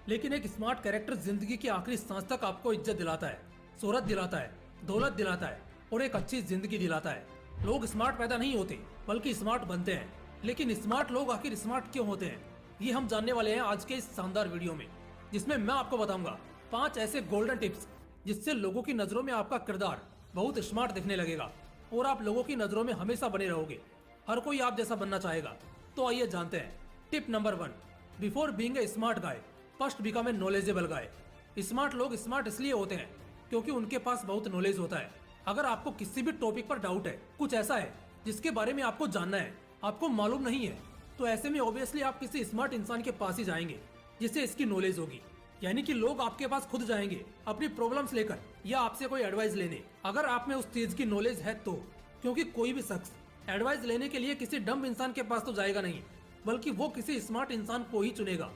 लेकिन एक smart character जिंदगी की आखिरी सांस तक आपको इज्जत दिलाता है, शोहरत दिलाता है, दौलत दिलाता है और एक अच्छी जिंदगी दिलाता है। लोग स्मार्ट पैदा नहीं होते बल्कि स्मार्ट बनते हैं। लेकिन स्मार्ट लोग आखिर स्मार्ट क्यों होते हैं, ये हम जानने वाले हैं आज के इस शानदार वीडियो में, जिसमें मैं आपको बताऊंगा 5 ऐसे गोल्डन टिप्स जिससे लोगों की नजरों में आपका किरदार बहुत स्मार्ट दिखने लगेगा और आप लोगों की नजरों में हमेशा बने रहोगे। हर कोई आप जैसा बनना चाहेगा। तो आइए जानते हैं। Tip number 1, before being a smart guy first become a knowledgeable guy. Smart लोग स्मार्ट इसलिए होते हैं क्योंकि उनके पास बहुत नॉलेज होता है। अगर आपको किसी भी टॉपिक पर डाउट है, कुछ ऐसा है जिसके बारे में आपको जानना है, आपको मालूम नहीं है, तो ऐसे में ऑब्वियसली आप किसी स्मार्ट इंसान के पास ही जाएंगे जिससे इसकी नॉलेज होगी। यानी कि लोग आपके पास खुद जाएंगे अपनी प्रॉब्लम्स लेकर या आपसे कोई एडवाइस लेने, अगर आप में उस चीज की नॉलेज है तो। क्योंकि कोई भी शख्स एडवाइस लेने के लिए किसी डम्ब इंसान के पास तो जाएगा नहीं, बल्कि वो किसी स्मार्ट इंसान को ही चुनेगा।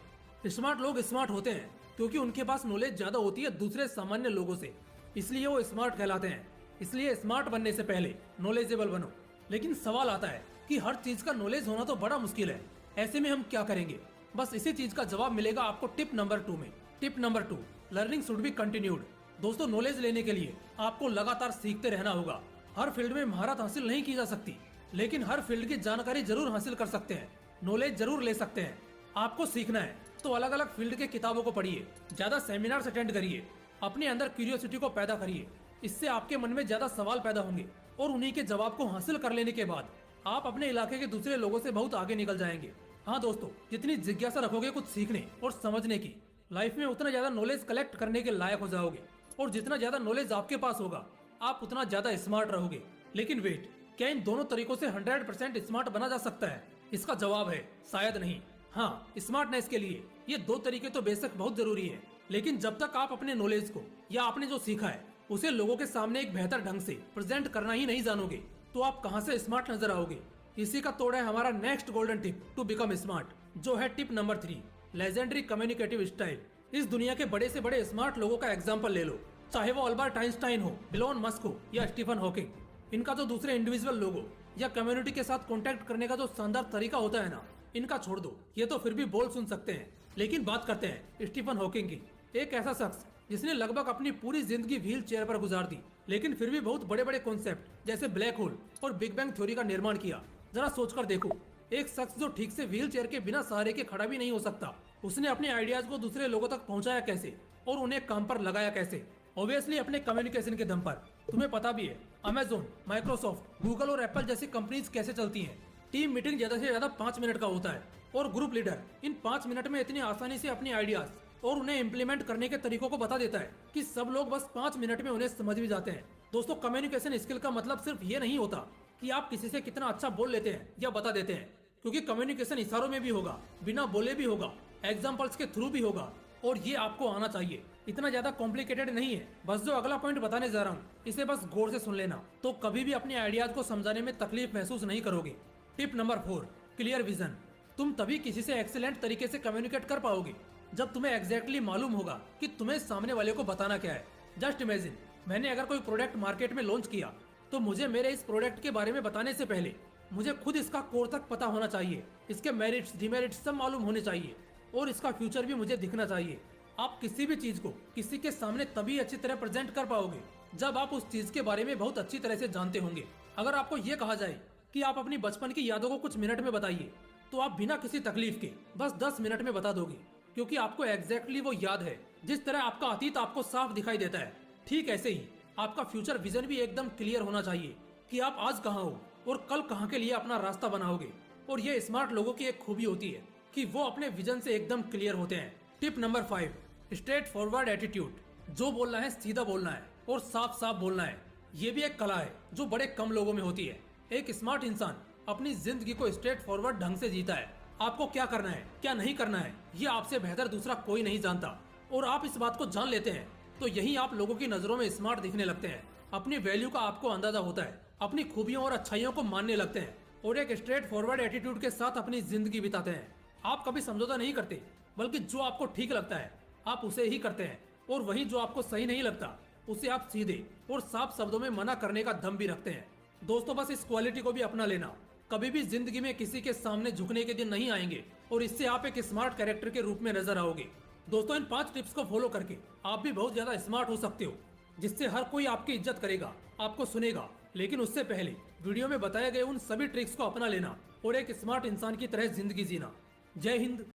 स्मार्ट लोग स्मार्ट होते हैं क्योंकि उनके पास नॉलेज ज्यादा होती है दूसरे सामान्य लोगों से, इसलिए वो स्मार्ट कहलाते हैं। इसलिए स्मार्ट बनने से पहले नॉलेजेबल बनो। लेकिन सवाल आता है कि हर चीज का नॉलेज होना तो बड़ा मुश्किल है, ऐसे में हम क्या करेंगे? बस इसी चीज का जवाब मिलेगा आपको टिप नंबर 2 में। Tip number 2, learning should be continued. दोस्तों, नॉलेज लेने के लिए आपको लगातार सीखते रहना होगा। हर फील्ड में महारत हासिल नहीं की जा सकती, लेकिन हर फील्ड की जानकारी जरूर हासिल कर सकते हैं, नॉलेज जरूर ले सकते हैं। आपको सीखना है तो अलग अलग फील्ड के किताबों को पढ़िए, ज्यादा सेमिनार्स अटेंड करिए, अपने अंदर क्यूरियोसिटी को पैदा करिए। इससे आपके मन में ज्यादा सवाल पैदा होंगे और उन्हीं के जवाब को हासिल कर लेने के बाद आप अपने इलाके के दूसरे लोगों से बहुत आगे निकल जाएंगे। हाँ दोस्तों, जितनी जिज्ञासा रखोगे कुछ सीखने और समझने की, लाइफ में उतना ज्यादा नॉलेज कलेक्ट करने के लायक हो जाओगे। और जितना ज्यादा नॉलेज आपके पास होगा, आप उतना ज्यादा स्मार्ट रहोगे। लेकिन वेट, क्या इन दोनों तरीकों से 100% स्मार्ट बना जा सकता है? इसका जवाब है शायद नहीं। हाँ, स्मार्टनेस के लिए ये 2 तरीके तो बेशक बहुत जरूरी है, लेकिन जब तक आप अपने नॉलेज को या आपने जो सीखा है उसे लोगों के सामने एक बेहतर ढंग से प्रेजेंट करना ही नहीं जानोगे, तो आप कहां से स्मार्ट नजर आओगे? इसी का तोड़ है हमारा next golden tip to become smart, जो है tip number 3, legendary communicative style. इस दुनिया के बड़े से बड़े स्मार्ट लोगों का एग्जाम्पल ले लो, चाहे वो अल्बर्ट आइंस्टाइन हो, इलोन मस्क हो या स्टीफन हॉकिंग। इनका जो दूसरे इंडिविजुअल लोगों या कम्युनिटी के साथ कॉन्टेक्ट करने का जो शानदार तरीका होता है ना, इनका छोड़ दो, ये तो फिर भी बोल सुन सकते हैं। लेकिन बात करते हैं स्टीफन हॉकिंग की, एक ऐसा शख्स जिसने लगभग अपनी पूरी जिंदगी व्हील चेयर पर गुजार दी, लेकिन फिर भी बहुत बड़े बड़े कॉन्सेप्ट जैसे ब्लैक होल और बिग बैंग थ्योरी का निर्माण किया। जरा सोचकर देखो, एक शख्स जो ठीक से व्हील चेयर के बिना सहारे के खड़ा भी नहीं हो सकता, उसने अपने आइडियाज को दूसरे लोगों तक पहुंचाया कैसे और उन्हें काम पर लगाया कैसे? ऑब्वियसली अपने कम्युनिकेशन के दम पर। तुम्हें पता भी है अमेजोन, माइक्रोसॉफ्ट, गूगल और एप्पल जैसी कंपनीज कैसे चलती हैं। टीम मीटिंग ज्यादा से ज्यादा 5 मिनट का होता है और ग्रुप लीडर इन 5 मिनट में इतनी आसानी से अपनी आइडियाज और उन्हें इम्प्लीमेंट करने के तरीकों को बता देता है कि सब लोग बस 5 मिनट में उन्हें समझ भी जाते हैं। दोस्तों, कम्युनिकेशन स्किल का मतलब सिर्फ ये नहीं होता कि आप किसी से कितना अच्छा बोल लेते हैं या बता देते हैं, क्योंकि कम्युनिकेशन इशारों में भी होगा, बिना बोले भी होगा, एग्जाम्पल्स के थ्रू भी होगा, और ये आपको आना चाहिए। इतना ज्यादा कॉम्प्लिकेटेड नहीं है। बस जो अगला पॉइंट बताने जा रहा हूँ, इसे बस गौर से सुन लेना, तो कभी भी अपने आइडियाज को समझाने में तकलीफ महसूस नहीं करोगे। Tip number 4, clear vision. तुम तभी किसी से एक्सीलेंट तरीके से कम्युनिकेट कर पाओगे जब तुम्हें एग्जैक्टली मालूम होगा कि तुम्हें सामने वाले को बताना क्या है। जस्ट इमेजिन, मैंने अगर कोई प्रोडक्ट मार्केट में लॉन्च किया, तो मुझे मेरे इस प्रोडक्ट के बारे में बताने से पहले मुझे खुद इसका कोर तक पता होना चाहिए, इसके मेरिट्स डिमेरिट्स सब मालूम होने चाहिए और इसका फ्यूचर भी मुझे दिखना चाहिए। आप किसी भी चीज को किसी के सामने तभी अच्छी तरह प्रेजेंट कर पाओगे जब आप उस चीज के बारे में बहुत अच्छी तरह से जानते होंगे। अगर आपको ये कहा जाए कि आप अपनी बचपन की यादों को कुछ मिनट में बताइए, तो आप बिना किसी तकलीफ के बस 10 मिनट में बता दोगे, क्योंकि आपको एग्जैक्टली वो याद है। जिस तरह आपका अतीत आपको साफ दिखाई देता है, ठीक ऐसे ही आपका फ्यूचर विजन भी एकदम क्लियर होना चाहिए कि आप आज कहाँ हो और कल कहाँ के लिए अपना रास्ता बनाओगे। और ये स्मार्ट लोगों की एक खूबी होती है कि वो अपने विजन से एकदम क्लियर होते हैं। Tip number 5, straight forward attitude. जो बोलना है सीधा बोलना है और साफ साफ बोलना है। ये भी एक कला है जो बड़े कम लोगों में होती है। एक स्मार्ट इंसान अपनी जिंदगी को स्ट्रेट फॉरवर्ड ढंग से जीता है। आपको क्या करना है, क्या नहीं करना है, ये आपसे बेहतर दूसरा कोई नहीं जानता। और आप इस बात को जान लेते हैं तो यही आप लोगों की नजरों में स्मार्ट दिखने लगते हैं। अपनी वैल्यू का आपको अंदाजा होता है, अपनी खूबियों और अच्छाइयों को मानने लगते हैं और एक स्ट्रेट फॉरवर्ड एटीट्यूड के साथ अपनी जिंदगी बिताते हैं। आप कभी समझौता नहीं करते, बल्कि जो आपको ठीक लगता है आप उसे ही करते हैं, और वही जो आपको सही नहीं लगता उसे आप सीधे और साफ शब्दों में मना करने का दम भी रखते हैं। दोस्तों, बस इस क्वालिटी को भी अपना लेना। कभी भी जिंदगी में किसी के सामने झुकने के दिन नहीं आएंगे और इससे आप एक स्मार्ट कैरेक्टर के रूप में नजर आओगे। दोस्तों, इन 5 टिप्स को फॉलो करके आप भी बहुत ज्यादा स्मार्ट हो सकते हो, जिससे हर कोई आपकी इज्जत करेगा, आपको सुनेगा। लेकिन उससे पहले वीडियो में बताए गए उन सभी ट्रिक्स को अपना लेना और एक स्मार्ट इंसान की तरह जिंदगी जीना। जय हिंद।